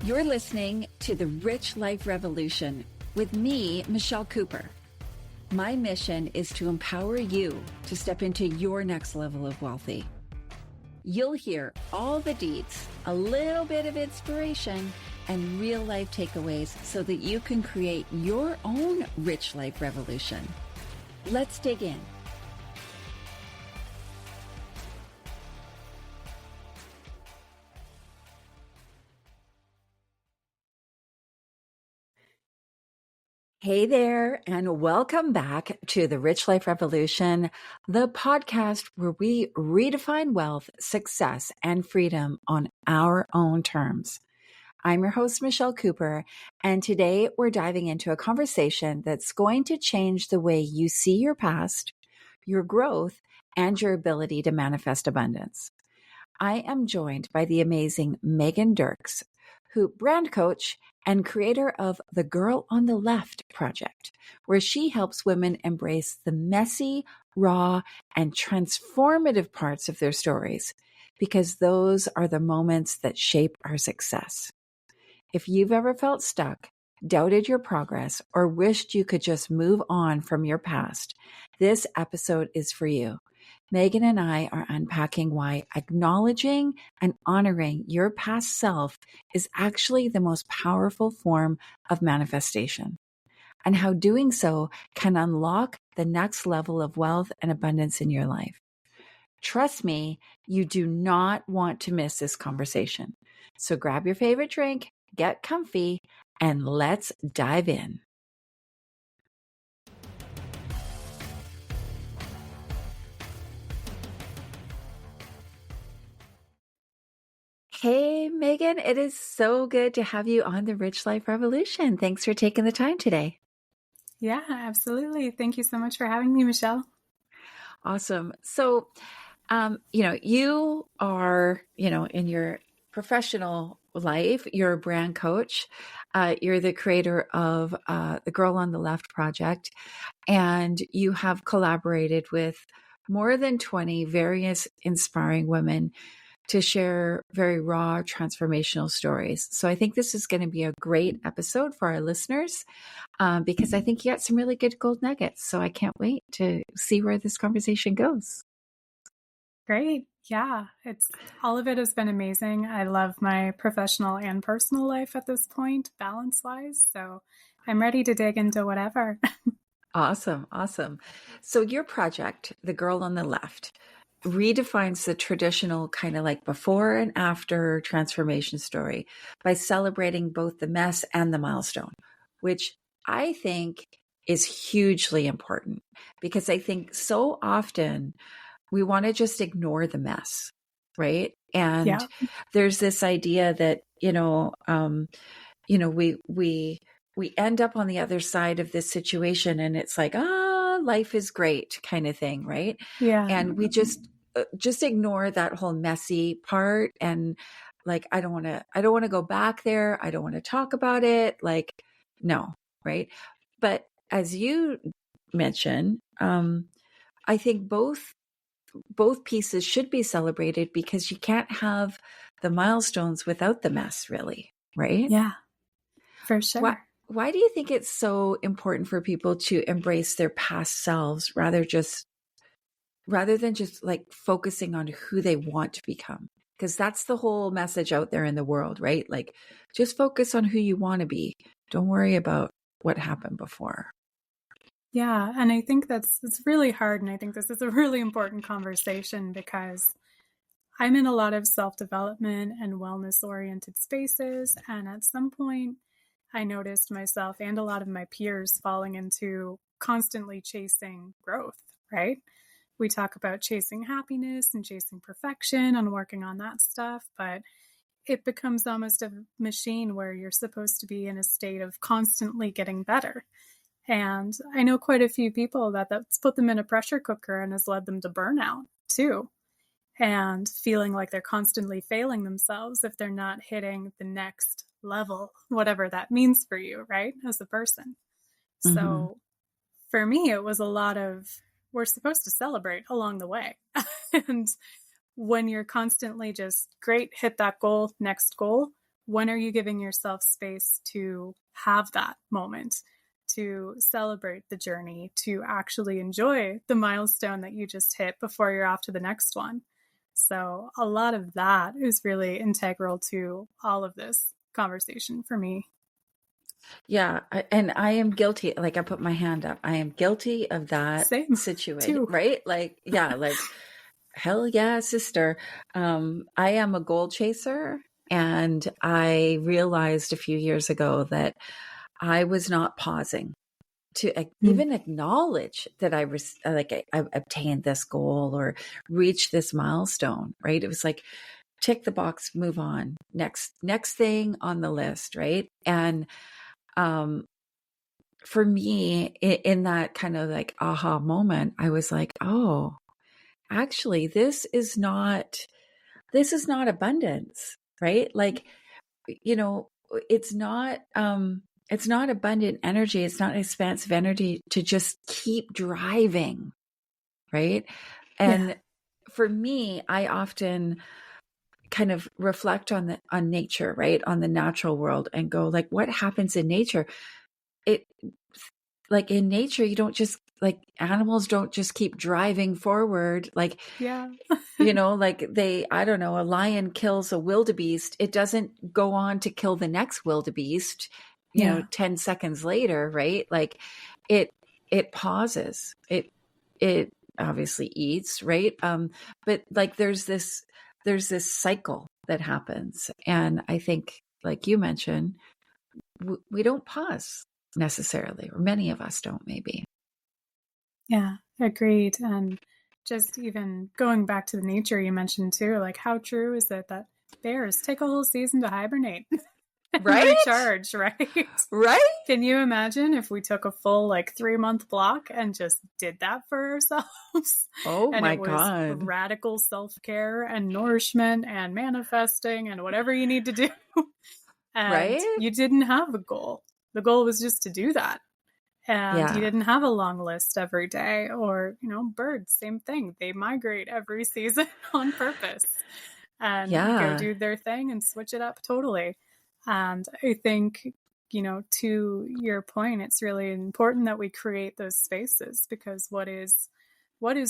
You're listening to The Rich Life Revolution with me, Michelle Cooper. My mission is to empower you to step into your next level of wealthy. You'll hear all the deets, a little bit of inspiration, and real life takeaways so that you can create your own rich life revolution. Let's dig in. Hey there, and welcome back to the Rich Life Revolution, the podcast where we redefine wealth, success, and freedom on our own terms. I'm your host, Michelle Cooper, and today we're diving into a conversation that's going to change the way you see your past, your growth, and your ability to manifest abundance. I am joined by the amazing Megan Dirks, who brand coach and creator of the Girl on the Left project, where she helps women embrace the messy, raw, and transformative parts of their stories, because those are the moments that shape our success. If you've ever felt stuck, doubted your progress, or wished you could just move on from your past, this episode is for you. Megan and I are unpacking why acknowledging and honoring your past self is actually the most powerful form of manifestation, and how doing so can unlock the next level of wealth and abundance in your life. Trust me, you do not want to miss this conversation. So grab your favorite drink, get comfy, and let's dive in. Hey, Megan, it is so good to have you on the Rich Life Revolution. Thanks for taking the time today. Yeah, absolutely. Thank you so much for having me, Michelle. Awesome. So, you are, in your professional life, you're a brand coach. You're the creator of the Girl on the Left project, and you have collaborated with more than 20 various inspiring women to share very raw transformational stories. So I think this is going to be a great episode for our listeners because I think you got some really good gold nuggets. So I can't wait to see where this conversation goes. Great. Yeah, all of it has been amazing. I love my professional and personal life at this point, balance-wise. So I'm ready to dig into whatever. Awesome. So your project, The Girl on the Left, redefines the traditional kind of like before and after transformation story by celebrating both the mess and the milestone, which I think is hugely important, because I think so often we want to just ignore the mess, right? And there's this idea that, we end up on the other side of this situation and it's like, life is great kind of thing, right? Yeah. And we just ignore that whole messy part, and like, I don't want to go back there. I don't want to talk about it. Like, no, right? But as you mentioned, I think both pieces should be celebrated, because you can't have the milestones without the mess, really, right? Yeah, for sure. Why do you think it's so important for people to embrace their past selves rather than just like focusing on who they want to become? Because that's the whole message out there in the world, right? Like, just focus on who you want to be. Don't worry about what happened before. Yeah, and I think it's really hard, and I think this is a really important conversation because I'm in a lot of self-development and wellness-oriented spaces, and at some point I noticed myself and a lot of my peers falling into constantly chasing growth, right? We talk about chasing happiness and chasing perfection and working on that stuff, but it becomes almost a machine where you're supposed to be in a state of constantly getting better. And I know quite a few people that's put them in a pressure cooker and has led them to burnout too. And feeling like they're constantly failing themselves if they're not hitting the next level, whatever that means for you, right? As a person. Mm-hmm. So for me, it was a lot of, we're supposed to celebrate along the way. And when you're constantly just, great, hit that goal, next goal, when are you giving yourself space to have that moment, to celebrate the journey, to actually enjoy the milestone that you just hit before you're off to the next one? So a lot of that is really integral to all of this conversation for me. Yeah. And I am guilty. Like, I put my hand up. I am guilty of that Same, situation, too. right? Like, yeah, like, hell yeah, sister. I am a goal chaser. And I realized a few years ago that I was not pausing to Mm. even acknowledge that I obtained this goal or reached this milestone, right? It was like, tick the box, move on, next thing on the list, right? And um for me, in that kind of like aha moment, I was like, oh, actually, this is not abundance, right? Like, you know, it's not it's not abundant energy, it's not expansive energy to just keep driving, right? Yeah. And for me, I often kind of reflect on nature, right? On the natural world, and go like, what happens in nature? It Like, in nature, you don't just, like, animals don't just keep driving forward. Like, Yeah. like, I don't know, a lion kills a wildebeest. It doesn't go on to kill the next wildebeest, Yeah. 10 seconds later, right? Like, it, it pauses. It obviously eats, right? But like, there's this cycle that happens. And I think, like you mentioned, we don't pause necessarily, or many of us don't, maybe. Yeah, agreed. And just even going back to the nature you mentioned too, like how true is it that bears take a whole season to hibernate and Right? recharge, right? Right? Can you imagine if we took a full like 3-month block and just did that for ourselves? Oh And my it was God. radical self care and nourishment and manifesting and whatever you need to do. And Right? you didn't have a goal. The goal was just to do that. And you Yeah. didn't have a long list every day. Or, birds, same thing. They migrate every season on purpose and go Yeah. do their thing and switch it up totally. And I think, to your point, it's really important that we create those spaces, because what is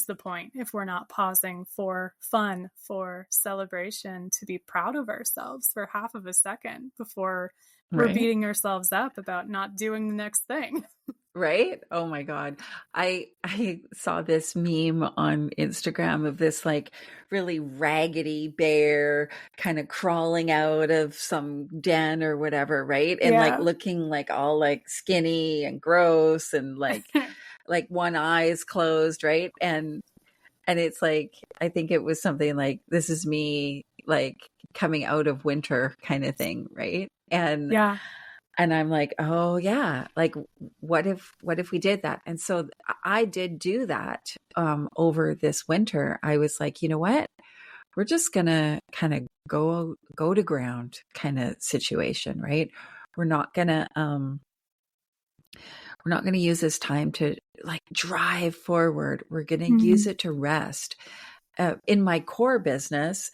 the point if we're not pausing for fun, for celebration, to be proud of ourselves for half of a second before we're Right? beating ourselves up about not doing the next thing? Right? Oh my God. I saw this meme on Instagram of this, like, really raggedy bear kind of crawling out of some den or whatever, right? And like Yeah. looking like all like skinny and gross, and like one eye is closed, right? And it's like, I think it was something like, this is me, like, coming out of winter kind of thing, right? And Yeah. and I'm like, oh yeah, like, what if we did that? And so I did do that over this winter. I was like, you know what? We're just gonna kind of go to ground kind of situation, right? We're not gonna we're not gonna use this time to, like, drive forward. We're gonna use Mm. it to rest. In my core business,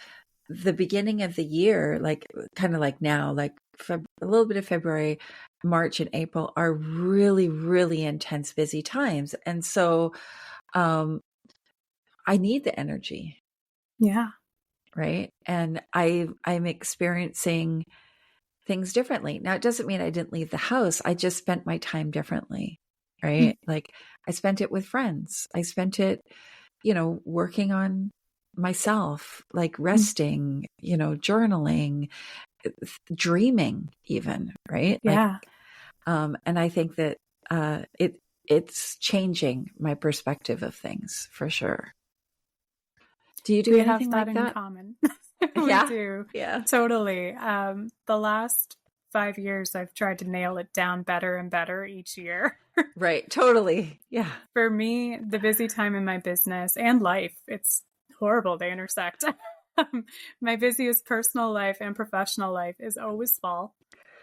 the beginning of the year, like, kind of like now, like, a little bit of February, March, and April are really, really intense, busy times. And so um, I need the energy, Yeah. right? And I'm experiencing things differently. Now, it doesn't mean I didn't leave the house. I just spent my time differently, Mm. right? Like, I spent it with friends. I spent it, working on myself, like Mm. resting, journaling, dreaming even, right? Like, Yeah. and I think that it's changing my perspective of things for sure. Do you do We have anything that like in that? common. We Yeah. do. Yeah. Totally. The last 5 years, I've tried to nail it down better and better each year. Right. Totally. Yeah. For me, the busy time in my business and life, it's horrible. They intersect. My busiest personal life and professional life is always fall.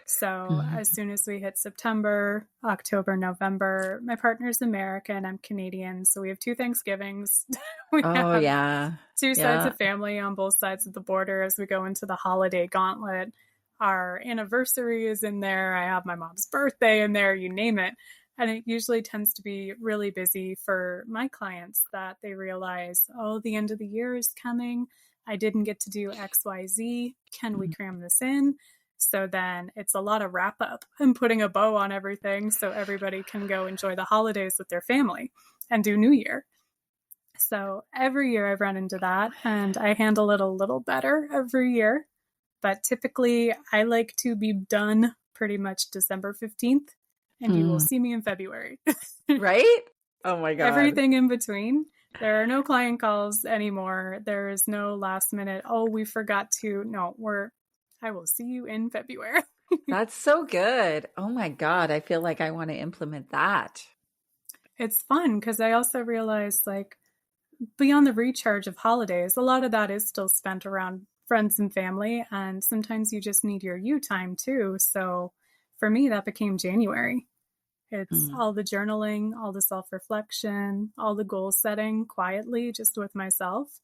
So Mhm. as soon as we hit September, October, November, my partner's American, I'm Canadian. So we have 2 Thanksgivings. We Oh have yeah. two sides Yeah. of family on both sides of the border as we go into the holiday gauntlet. our anniversary is in there. I have my mom's birthday in there, you name it. And it usually tends to be really busy for my clients that they realize, oh, the end of the year is coming. I didn't get to do XYZ. Can we cram this in? So then it's a lot of wrap up and putting a bow on everything so everybody can go enjoy the holidays with their family and do New Year. So every year I've run into that, and I handle it a little better every year. But typically I like to be done pretty much December 15th, and you will see me in February. Right? Oh my God. Everything in between. There are no client calls anymore. There is no last minute, oh, we forgot to. No, I will see you in February. That's so good. Oh my God. I feel like I want to implement that. It's fun because I also realized, like, beyond the recharge of holidays, a lot of that is still spent around friends and family. And sometimes you just need your you time too. So for me, that became January. It's all the journaling, all the self-reflection, all the goal setting quietly just with myself,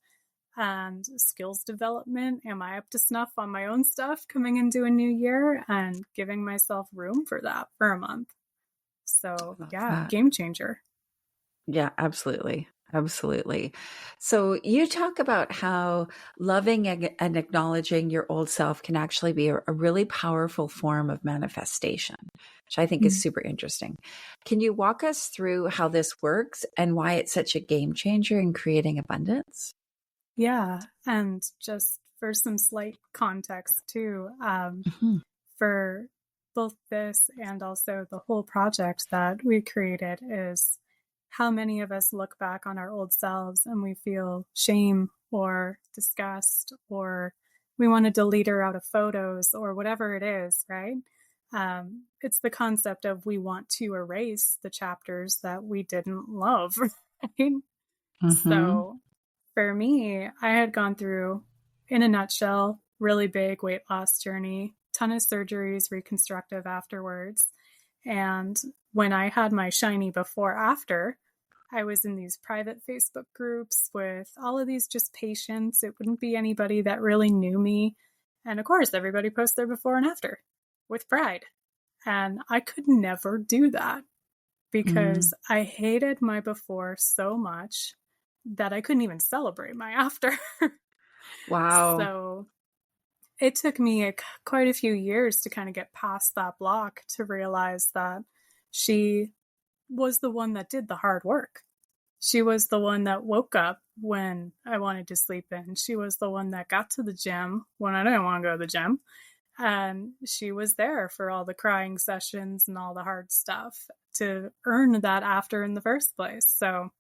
and skills development. Am I up to snuff on my own stuff coming into a new year, and giving myself room for that for a month. So yeah, game changer. Yeah, absolutely. Absolutely. So you talk about how loving and acknowledging your old self can actually be a really powerful form of manifestation, which I think is super interesting. Can you walk us through how this works and why it's such a game changer in creating abundance? Yeah. And just for some slight context too, for both this and also the whole project that we created, is how many of us look back on our old selves and we feel shame or disgust, or we want to delete her out of photos or whatever it is, right? It's the concept of we want to erase the chapters that we didn't love, right? So for me, I had gone through, in a nutshell, really big weight loss journey, ton of surgeries, reconstructive afterwards. And when I had my shiny before after, I was in these private Facebook groups with all of these just patients. It wouldn't be anybody that really knew me. And of course, everybody posts their before and after with pride. And I could never do that because I hated my before so much that I couldn't even celebrate my after. Wow. So it took me quite a few years to kind of get past that block, to realize that she was the one that did the hard work. She was the one that woke up when I wanted to sleep in. She was the one that got to the gym when I didn't want to go to the gym. And she was there for all the crying sessions and all the hard stuff to earn that after in the first place. So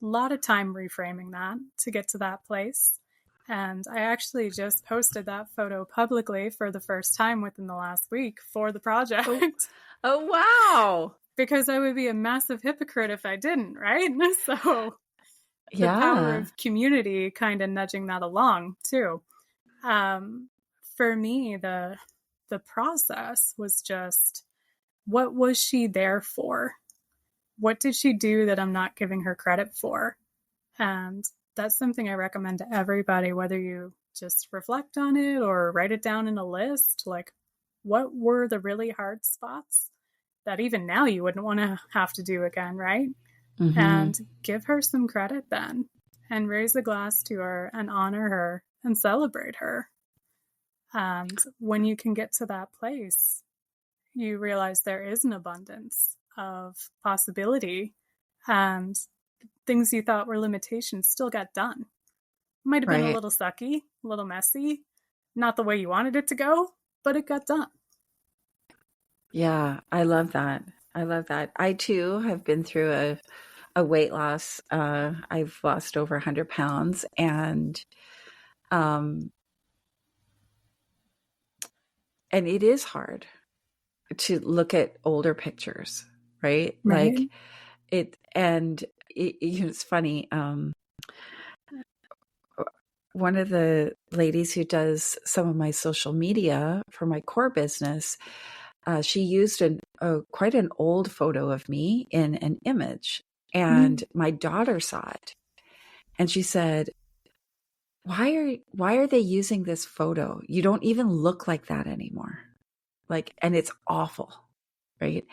a lot of time reframing that to get to that place. And I actually just posted that photo publicly for the first time within the last week for the project. Oh, wow. Because I would be a massive hypocrite if I didn't, right? So the power of community kind of nudging that along too. For me, the process was just, what was she there for? What did she do that I'm not giving her credit for? And that's something I recommend to everybody, whether you just reflect on it or write it down in a list. Like, what were the really hard spots that even now you wouldn't want to have to do again, right? And give her some credit then, and raise a glass to her and honor her and celebrate her. And when you can get to that place, you realize there is an abundance of possibility, and things you thought were limitations still got done. Might have been a little sucky, a little messy, not the way you wanted it to go, but it got done. Yeah, I love that. I love that. I too have been through a weight loss. I've lost over 100 pounds, and it is hard to look at older pictures, right? Like it's funny. One of the ladies who does some of my social media for my core business, she used quite an old photo of me in an image, and my daughter saw it, and she said, why are they using this photo? You don't even look like that anymore. Like, and it's awful, right?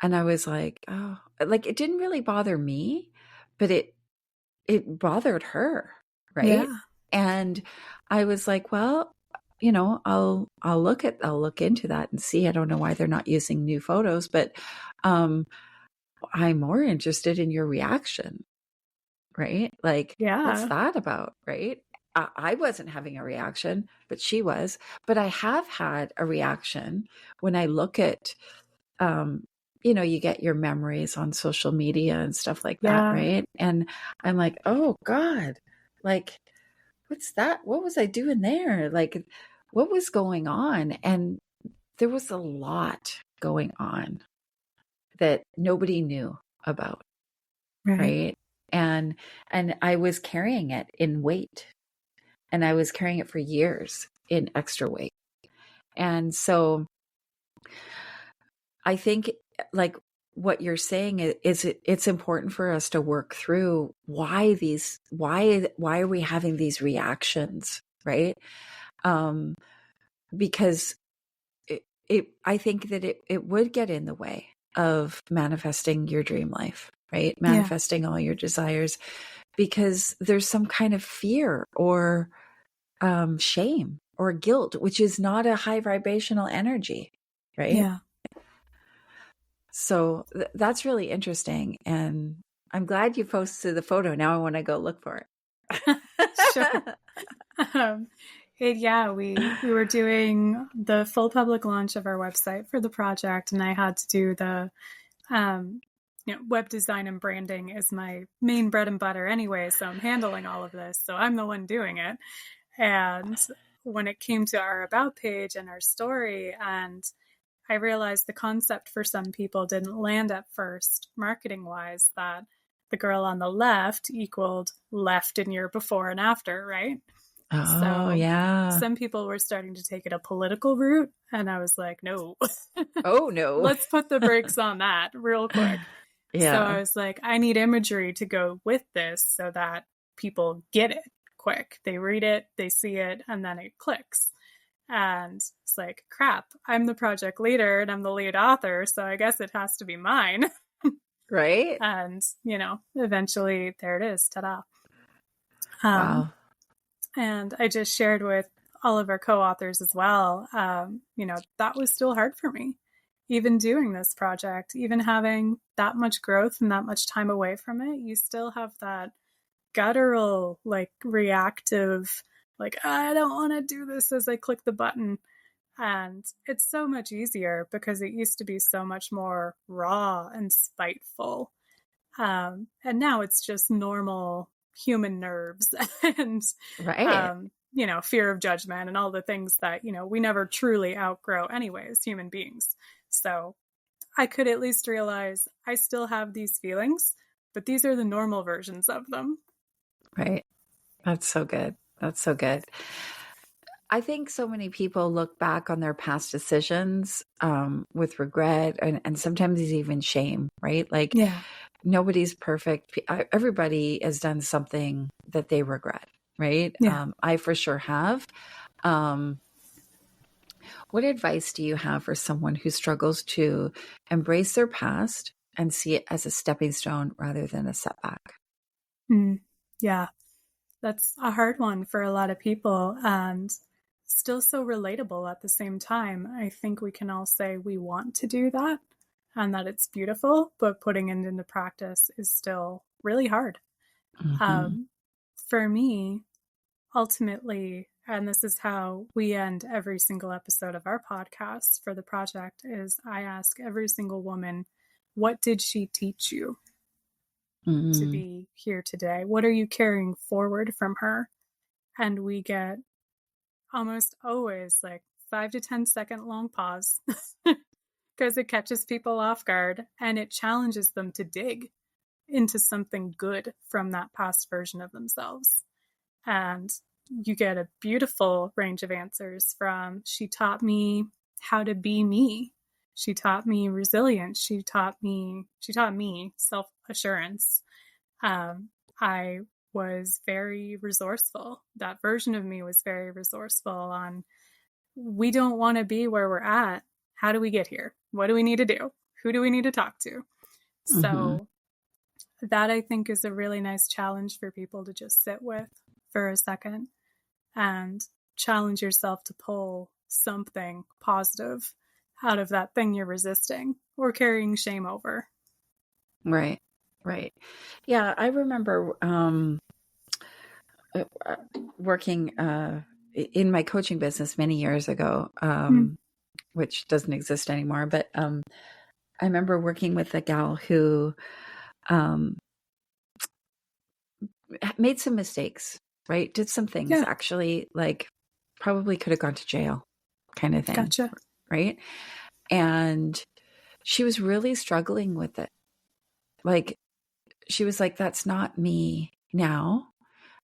And I was like, oh, like it didn't really bother me, but it bothered her, right? Yeah. And I was like, well, I'll look into that and see. I don't know why they're not using new photos, but um I'm more interested in your reaction, right? Like, what's Yeah. that about, right? I wasn't having a reaction, but she was. But I have had a reaction when I look at, you get your memories on social media and stuff like that, Yeah. right? And I'm like, oh God, like, what's that? What was I doing there? Like, what was going on? And there was a lot going on that nobody knew about, Right. right? And I was carrying it in weight, and I was carrying it for years in extra weight. And so I think, like, what you're saying is it's important for us to work through why are we having these reactions, right? Um, because I think that it would get in the way of manifesting your dream life, right? Yeah. Manifesting all your desires, because there's some kind of fear or shame or guilt, which is not a high vibrational energy, right? Yeah. Yeah. So that's really interesting. And I'm glad you posted the photo. Now I want to go look for Sure. it. Um, yeah, we were doing the full public launch of our website for the project, and I had to do the web design and branding is my main bread and butter anyway, so I'm handling all of this. So I'm the one doing it. And when it came to our about page and our story, and I realized the concept for some people didn't land at first, marketing wise, that the girl on the left equaled left in your before and after, right? Oh, So yeah. some people were starting to take it a political route. And I was like, no, Oh, no. let's put the brakes on that real quick. So I Yeah. was like, I need imagery to go with this so that people get it quick. They read it, they see it, and then it clicks. And it's like, crap, I'm the project leader and I'm the lead author, so I guess it has to be mine. Right? And, eventually there it is. Ta-da. Um, Wow. and I just shared with all of our co-authors as well. That was still hard for me. Even doing this project, even having that much growth and that much time away from it, you still have that guttural, like reactive, like, I don't want to do this as I click the button. And it's so much easier because it used to be so much more raw and spiteful. And now it's just normal human nerves and, Right. fear of judgment and all the things that, we never truly outgrow anyway as human beings. So I could at least realize I still have these feelings, but these are the normal versions of them. Right. That's so good. That's so good. I think so many people look back on their past decisions with regret and sometimes even shame, right? Like, Yeah. nobody's perfect. Everybody has done something that they regret, right? Yeah. I for sure have. Um, what advice do you have for someone who struggles to embrace their past and see it as a stepping stone rather than a setback? Mm. Yeah. That's a hard one for a lot of people and still so relatable at the same time. I think we can all say we want to do that and that it's beautiful, but putting it into practice is still really hard. Mm-hmm. Um, for me, ultimately, and this is how we end every single episode of our podcast for the project, is I ask every single woman, what did she teach you to Mm-hmm. be here today? What are you carrying forward from her? And we get almost always like 5 to 10 second long pause because it catches people off guard and it challenges them to dig into something good from that past version of themselves. And you get a beautiful range of answers from, she taught me how to be me. She taught me resilience. She taught me self-assurance. I was very resourceful. That version of me was very resourceful on, we don't want to be where we're at. How do we get here? What do we need to do? Who do we need to talk to? Mm-hmm. So that, I think, is a really nice challenge for people to just sit with for a second and challenge yourself to pull something positive out of that thing you're resisting or carrying shame over. Right. Right. Yeah. I remember working in my coaching business many years ago, Mm. which doesn't exist anymore. But I remember working with a gal who um, made some mistakes, right? Did some things Yeah, actually, like probably could have gone to jail kind of thing, gotcha. right? And she was really struggling with it. Like, she was like, that's not me now.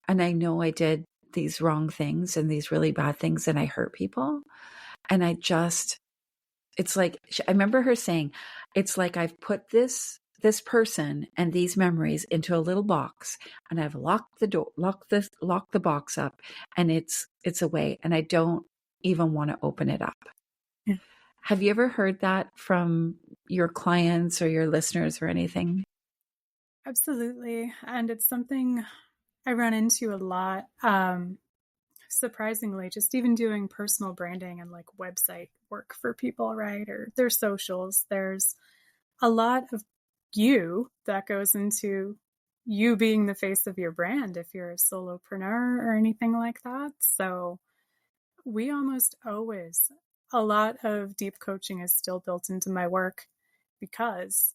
And I know I did these wrong things and these really bad things and I hurt people. And it's like, I remember her saying, it's like I've put this person and these memories into a little box and I've locked the door, locked the box up, and it's away and I don't even want to open it up. Yeah, Have you ever heard that from your clients or your listeners or anything? absolutely. And it's something I run into a lot. Surprisingly, just even doing personal branding and like website work for people, right? Or their socials, there's a lot of you that goes into you being the face of your brand if you're a solopreneur or anything like that. So we almost always, a lot of deep coaching is still built into my work because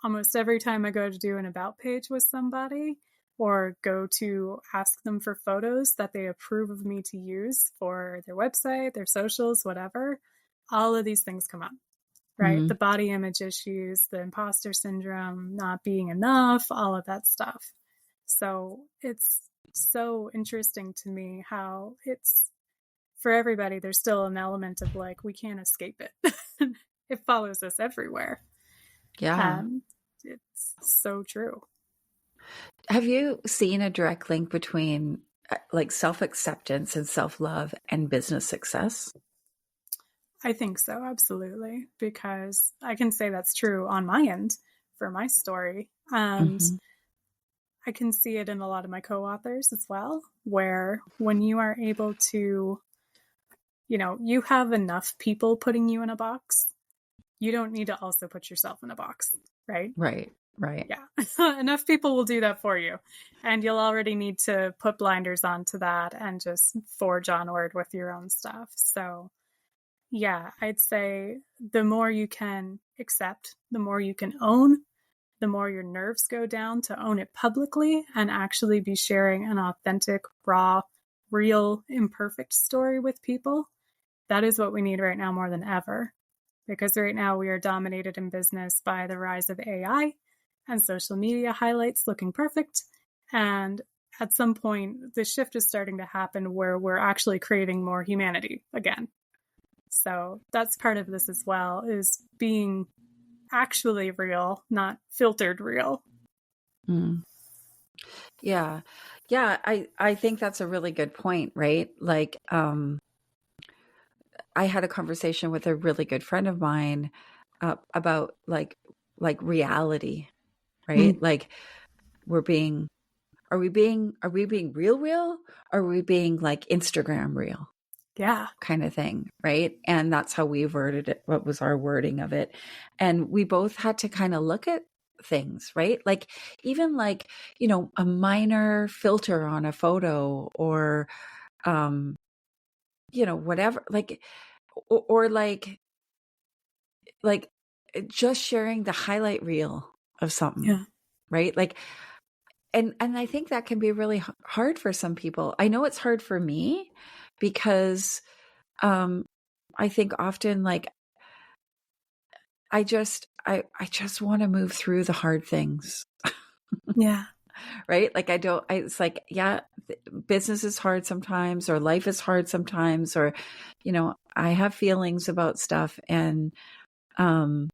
almost every time I go to do an about page with somebody or go to ask them for photos that they approve of me to use for their website, their socials, whatever, all of these things come up, right? Mm-hmm. The body image issues, the imposter syndrome, not being enough, all of that stuff. So it's so interesting to me how it's, for everybody, there's still an element of like, we can't escape it. It follows us everywhere. Yeah. And it's so true. Have you seen a direct link between like self-acceptance and self-love and business success? I think so, absolutely, because I can say that's true on my end for my story. And Mm-hmm. I can see it in a lot of my co-authors as well, where when you are able to, you have enough people putting you in a box, you don't need to also put yourself in a box, right? Right. Right. Yeah. Enough people will do that for you. And you'll already need to put blinders onto that and just forge onward with your own stuff. So, yeah, I'd say the more you can accept, the more you can own, the more your nerves go down to own it publicly and actually be sharing an authentic, raw, real, imperfect story with people. That is what we need right now more than ever. Because right now we are dominated in business by the rise of AI and social media highlights looking perfect. And at some point, the shift is starting to happen where we're actually creating more humanity again. So that's part of this as well, is being actually real, not filtered real. Mm. Yeah. Yeah. I think that's a really good point, right? Like, I had a conversation with a really good friend of mine about like reality, right? Mm. Like, we're being are we being real? Or are we being like Instagram real Yeah. kind of thing, right? And that's how we worded it. What was our wording of it? And we both had to kind of look at things, right? Like, even like, a minor filter on a photo or um whatever, like, or like just sharing the highlight reel of something, Yeah. right? Like, and I think that can be really hard for some people. I know it's hard for me because um I think often, like, I just want to move through the hard things, Yeah. right? Like, it's like, yeah, business is hard sometimes, or life is hard sometimes, or I have feelings about stuff, um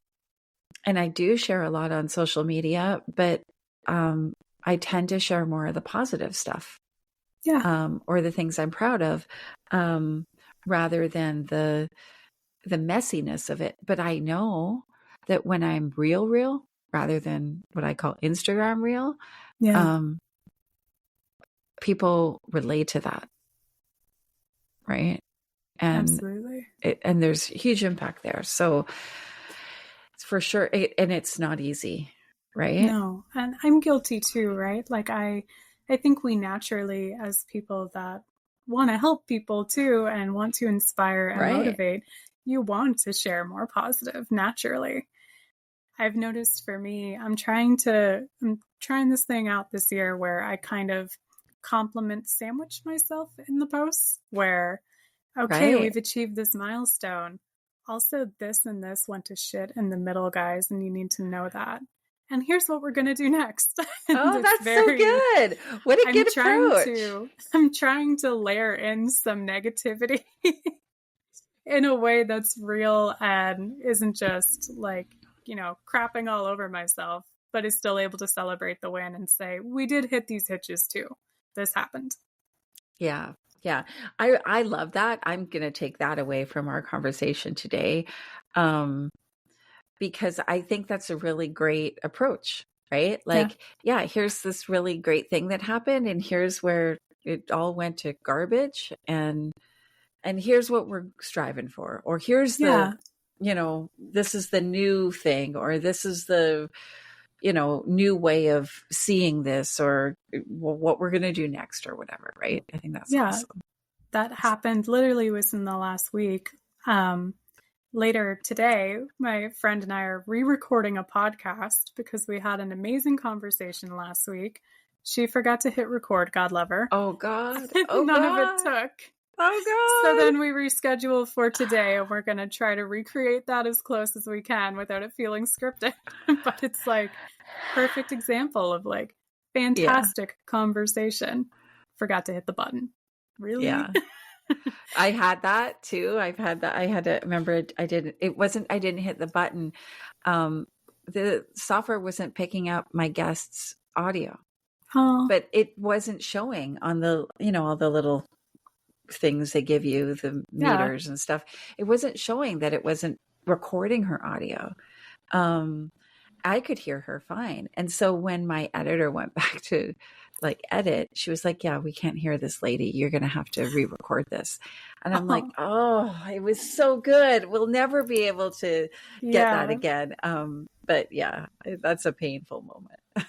and I do share a lot on social media, but I tend to share more of the positive stuff, or the things I'm proud of, rather than the messiness of it. But I know that when I'm real, rather than what I call Instagram real, people relate to that. Right. And absolutely. And there's huge impact there. So it's for sure. And it's not easy. Right. No. And I'm guilty too, right? Like I think we naturally, as people that want to help people too and want to inspire and motivate, you want to share more positive naturally. I've noticed for me, I'm trying this thing out this year where I kind of compliment sandwich myself in the posts where, okay, we've achieved this milestone. Also, this and this went to shit in the middle, guys, and you need to know that. And here's what we're going to do next. Oh, that's so good. What a good approach. I'm trying to layer in some negativity in a way that's real and isn't just like, crapping all over myself, but is still able to celebrate the win and say, we did hit these hitches too. This happened. Yeah. Yeah. I love that. I'm going to take that away from our conversation today. Because I think that's a really great approach, right? Like, here's this really great thing that happened, and here's where it all went to garbage, and here's what we're striving for, or here's the, this is the new thing, or this is the, new way of seeing this, or what we're going to do next, or whatever. Right. I think that's awesome. That happened literally within the last week. Later today, my friend and I are re-recording a podcast because we had an amazing conversation last week. She forgot to hit record, God love her. Oh, God. None of it took. Oh, God. So then we rescheduled for today, and we're going to try to recreate that as close as we can without it feeling scripted. But it's like perfect example of like fantastic conversation. Forgot to hit the button. Really? Yeah. I had that too. I had to remember I didn't hit the button. The software wasn't picking up my guest's audio, but it wasn't showing on the, all the little things they give you, the meters and stuff. It wasn't showing that it wasn't recording her audio. I could hear her fine. And so when my editor went back to edit, she was like, yeah, we can't hear this lady. You're going to have to re-record this. And I'm like, oh, it was so good. We'll never be able to get that again. But yeah, that's a painful moment.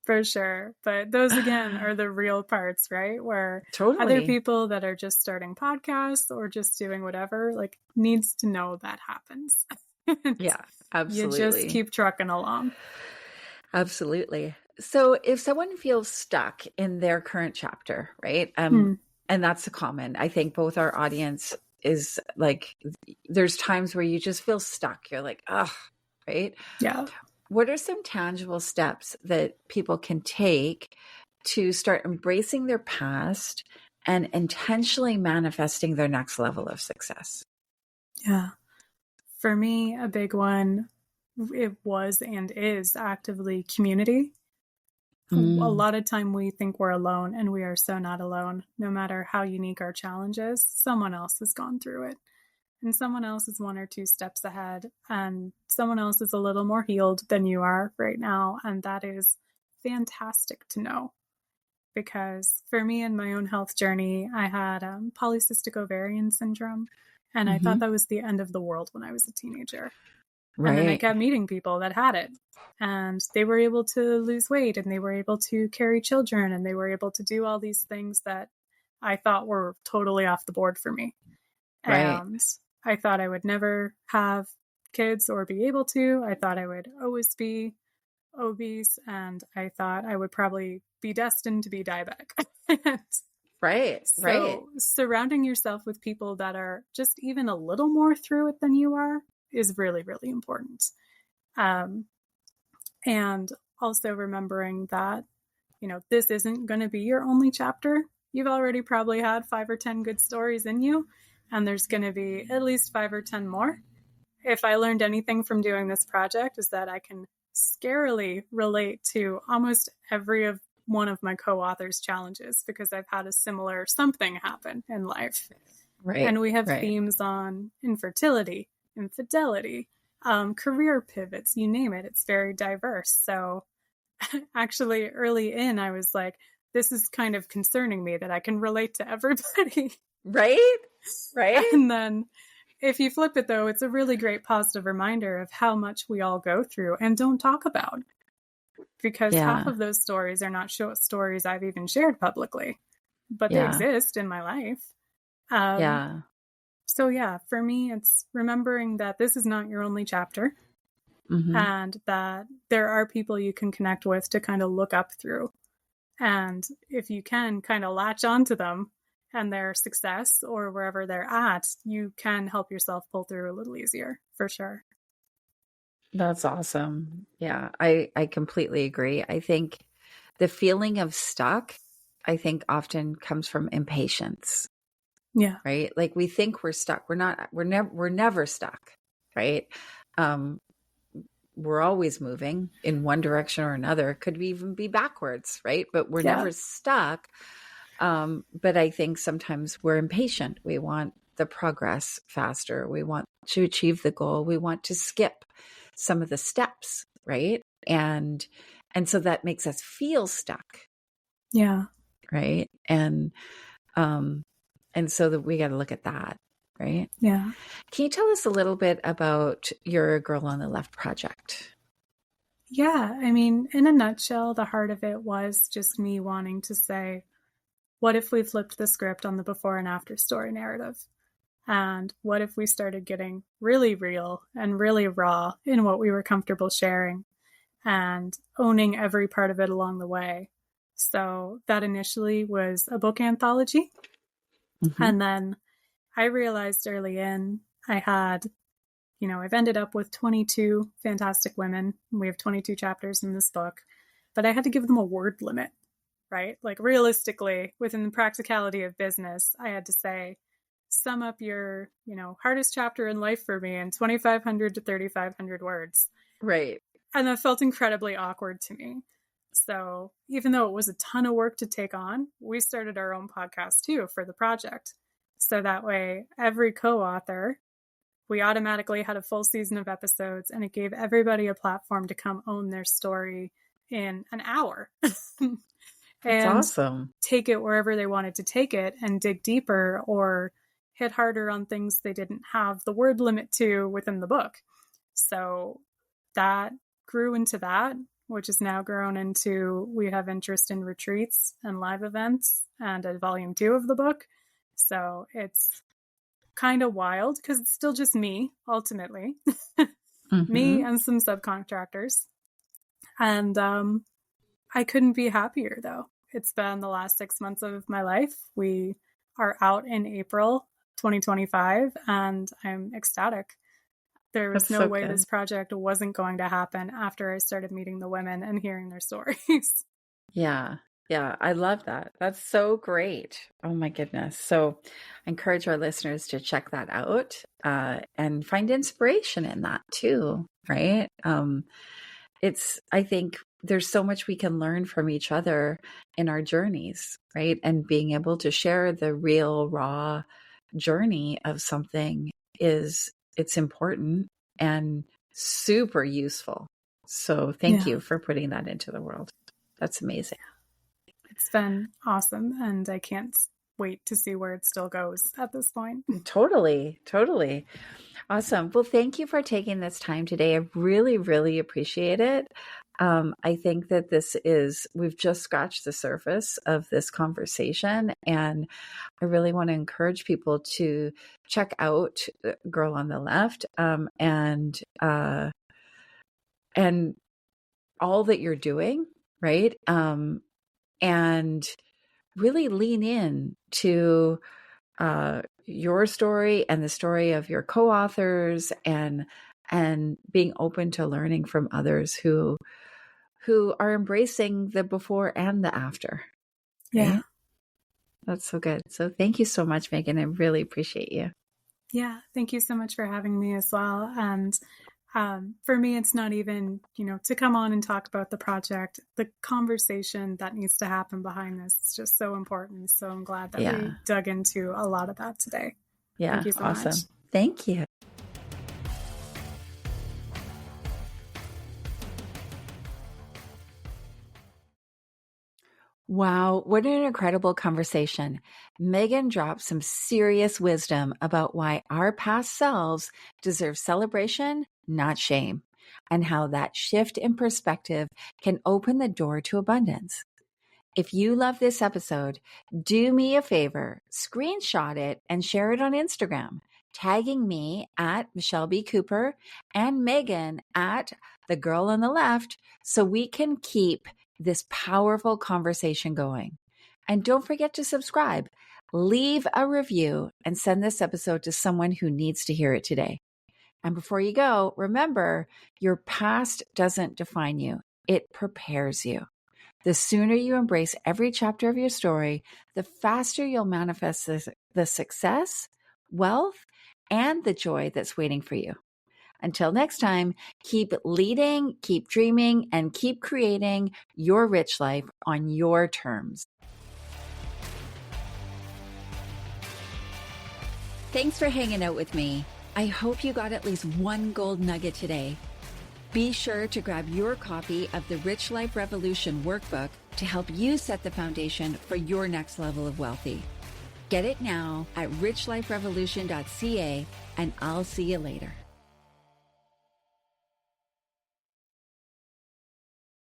For sure. But those again are the real parts, right? Where other people that are just starting podcasts or just doing whatever, needs to know that happens. Yeah, absolutely. You just keep trucking along. Absolutely. So if someone feels stuck in their current chapter, right? And that's a common, I think both our audience is like, there's times where you just feel stuck. You're like, ugh, right? Yeah. What are some tangible steps that people can take to start embracing their past and intentionally manifesting their next level of success? Yeah. For me, a big one, it was and is actively community. A lot of time we think we're alone, and we are so not alone. No matter how unique our challenge is, someone else has gone through it. And someone else is 1 or 2 steps ahead, and someone else is a little more healed than you are right now. And that is fantastic to know. Because for me in my own health journey, I had polycystic ovarian syndrome. And I thought that was the end of the world when I was a teenager. Right. And then I kept meeting people that had it, and they were able to lose weight, and they were able to carry children, and they were able to do all these things that I thought were totally off the board for me. Right. And I thought I would never have kids or be able to. I thought I would always be obese, and I thought I would probably be destined to be diabetic. Right. So surrounding yourself with people that are just even a little more through it than you are is really, really important. And also remembering that, this isn't going to be your only chapter. You've already probably had 5 or 10 good stories in you, and there's going to be at least 5 or 10 more. If I learned anything from doing this project, is that I can scarily relate to almost every of one of my co-authors' challenges because I've had a similar something happen in life. Right. And we have right. themes on infertility, infidelity, career pivots, you name it. It's very diverse. So actually early in, I was like, this is kind of concerning me that I can relate to everybody. Right? Right? And then if you flip it, though, it's a really great positive reminder of how much we all go through and don't talk about. Because half of those stories are not stories I've even shared publicly, but they exist in my life. So yeah, for me, it's remembering that this is not your only chapter, and that there are people you can connect with to kind of look up through. And if you can kind of latch onto them and their success or wherever they're at, you can help yourself pull through a little easier, for sure. That's awesome. Yeah, I completely agree. I think the feeling of stuck, I think often comes from impatience. Yeah. Right? Like we think we're stuck. We're never stuck, right? We're always moving in one direction or another. It could even be backwards, right? But we're never stuck. But I think sometimes we're impatient. We want the progress faster. We want to achieve the goal. We want to skip some of the steps, right? And so that makes us feel stuck. Yeah. Right. And so that we got to look at that, right? Yeah. Can you tell us a little bit about your Girl on the Left project? Yeah. I mean, in a nutshell, the heart of it was just me wanting to say, what if we flipped the script on the before and after story narrative? And what if we started getting really real and really raw in what we were comfortable sharing and owning every part of it along the way? So that initially was a book anthology. And then I realized early in, I've ended up with 22 fantastic women. We have 22 chapters in this book, but I had to give them a word limit, right? Like realistically, within the practicality of business, I had to say, sum up your, hardest chapter in life for me in 2,500 to 3,500 words. Right. And that felt incredibly awkward to me. So even though it was a ton of work to take on, we started our own podcast too for the project. So that way, every co-author, we automatically had a full season of episodes, and it gave everybody a platform to come own their story in an hour. That's awesome. Take it wherever they wanted to take it and dig deeper or hit harder on things they didn't have the word limit to within the book. So that grew into that, which has now grown into, we have interest in retreats and live events and a volume 2 of the book. So it's kind of wild because it's still just me, ultimately. Me and some subcontractors. And I couldn't be happier, though. It's been the last 6 months of my life. We are out in April 2025, and I'm ecstatic. There was no way this project wasn't going to happen after I started meeting the women and hearing their stories. Yeah. Yeah. I love that. That's so great. Oh my goodness. So I encourage our listeners to check that out and find inspiration in that too. Right. I think there's so much we can learn from each other in our journeys, right? And being able to share the real raw journey of something it's important and super useful. So thank you for putting that into the world. That's amazing. It's been awesome, and I can't wait to see where it still goes at this point. Totally. Awesome. Well, thank you for taking this time today. I really, really appreciate it. I think that we've just scratched the surface of this conversation, and I really want to encourage people to check out Girl on the Left and all that you're doing, right? And really lean in to your story and the story of your co-authors and being open to learning from others who are embracing the before and the after. Right? Yeah. That's so good. So thank you so much, Megan. I really appreciate you. Yeah. Thank you so much for having me as well. And For me, it's not even, to come on and talk about the project. The conversation that needs to happen behind this is just so important. So I'm glad that we dug into a lot of that today. Yeah. Thank you so awesome. much. Thank you. Wow, what an incredible conversation. Megan dropped some serious wisdom about why our past selves deserve celebration, not shame, and how that shift in perspective can open the door to abundance. If you love this episode, do me a favor, screenshot it and share it on Instagram, tagging me at Michelle B. Cooper and Megan at The Girl on the Left so we can keep this powerful conversation going. And don't forget to subscribe, leave a review, and send this episode to someone who needs to hear it today. And before you go, remember, your past doesn't define you. It prepares you. The sooner you embrace every chapter of your story, the faster you'll manifest the success, wealth, and the joy that's waiting for you. Until next time, keep leading, keep dreaming, and keep creating your rich life on your terms. Thanks for hanging out with me. I hope you got at least one gold nugget today. Be sure to grab your copy of the Rich Life Revolution workbook to help you set the foundation for your next level of wealthy. Get it now at richliferevolution.ca, and I'll see you later.